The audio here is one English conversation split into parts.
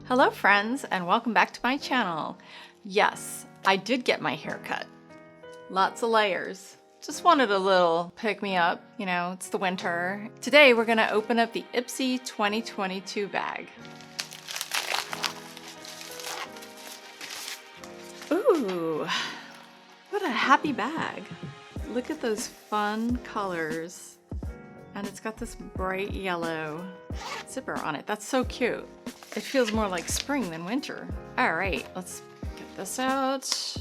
Hello friends, and welcome back to my channel. Yes, I did get my hair cut. Lots of layers. Just wanted a little pick me up, you know, it's the winter. Today we're gonna open up the IPSY 2022 bag. Ooh, what a happy bag. Look at those fun colors. And it's got this bright yellow zipper on it. That's so cute. It feels more like spring than winter. All right, let's get this out.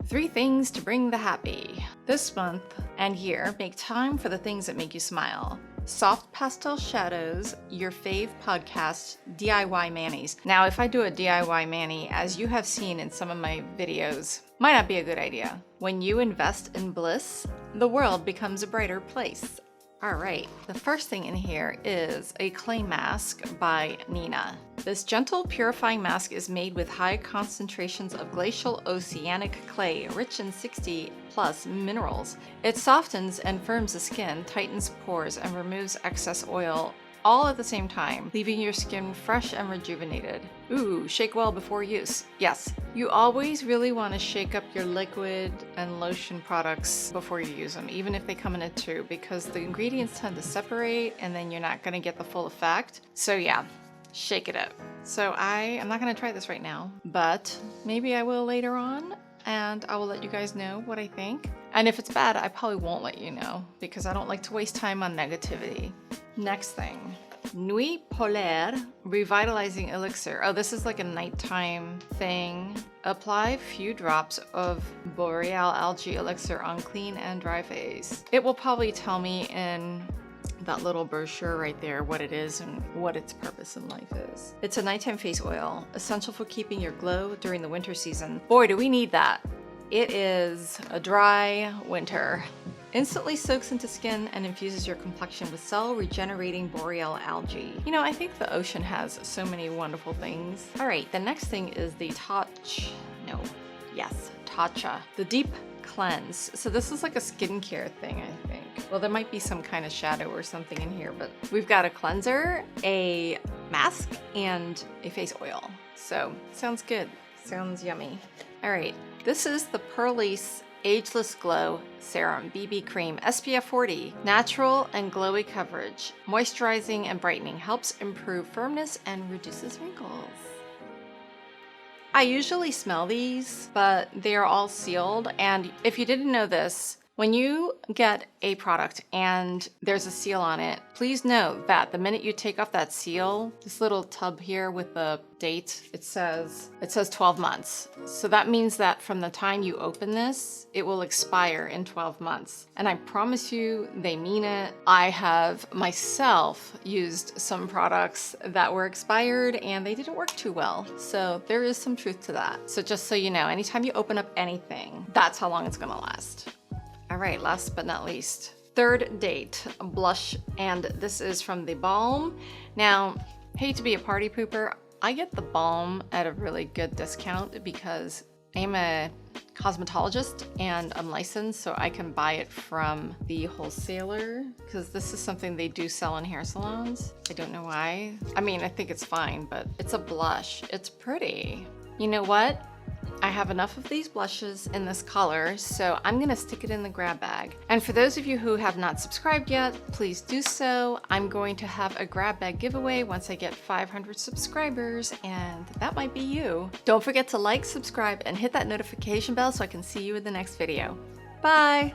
3 things to bring the happy. This month and year, make time for the things that make you smile. Soft pastel shadows, your fave podcast, DIY manis. Now, if I do a DIY mani, as you have seen in some of my videos, might not be a good idea. When you invest in bliss, the world becomes a brighter place. All right, the first thing in here is a clay mask by NENA. This gentle purifying mask is made with high concentrations of glacial oceanic clay, rich in 60+ minerals. It softens and firms the skin, tightens pores, and removes excess oil, all at the same time, leaving your skin fresh and rejuvenated. Ooh, shake well before use. Yes, you always really want to shake up your liquid and lotion products before you use them, even if they come in a tube, because the ingredients tend to separate and then you're not going to get the full effect. So yeah, shake it up. So I am not going to try this right now, but maybe I will later on, and I will let you guys know what I think. And if it's bad, I probably won't let you know, because I don't like to waste time on negativity. Next thing, Nuit POLAAR Revitalizing Elixir. Oh, this is like a nighttime thing. Apply a few drops of Boreal Algae Elixir on clean and dry face. It will probably tell me in that little brochure right there what it is and what its purpose in life is. It's a nighttime face oil, essential for keeping your glow during the winter season. Boy, do we need that. It is a dry winter. Instantly soaks into skin and infuses your complexion with cell-regenerating Boreal algae. You know, I think the ocean has so many wonderful things. All right, the next thing is the TATCHA, the Deep Cleanse. So this is like a skincare thing, I think. Well, there might be some kind of shadow or something in here, but we've got a cleanser, a mask, and a face oil. So, sounds good. Sounds yummy. All right, this is the Perlis Ageless Glow Serum BB Cream SPF 40. Natural and glowy coverage, moisturizing and brightening, helps improve firmness and reduces wrinkles. I usually smell these, but they are all sealed. And if you didn't know this, when you get a product and there's a seal on it, please know that the minute you take off that seal, this little tub here with the date, it says 12 months. So that means that from the time you open this, it will expire in 12 months. And I promise you, they mean it. I have myself used some products that were expired and they didn't work too well. So there is some truth to that. So just so you know, anytime you open up anything, that's how long it's gonna last. All right, last but not least, third date blush, and this is from THEBALM. Now, hate to be a party pooper, I get the balm at a really good discount because I'm a cosmetologist and I'm licensed, so I can buy it from the wholesaler, because this is something they do sell in hair salons. I don't know why. I mean, I think it's fine, but it's a blush. It's pretty. You know what? I have enough of these blushes in this color, so I'm gonna stick it in the grab bag. And for those of you who have not subscribed yet, please do so. I'm going to have a grab bag giveaway once I get 500 subscribers, and that might be you. Don't forget to like, subscribe, and hit that notification bell so I can see you in the next video. Bye!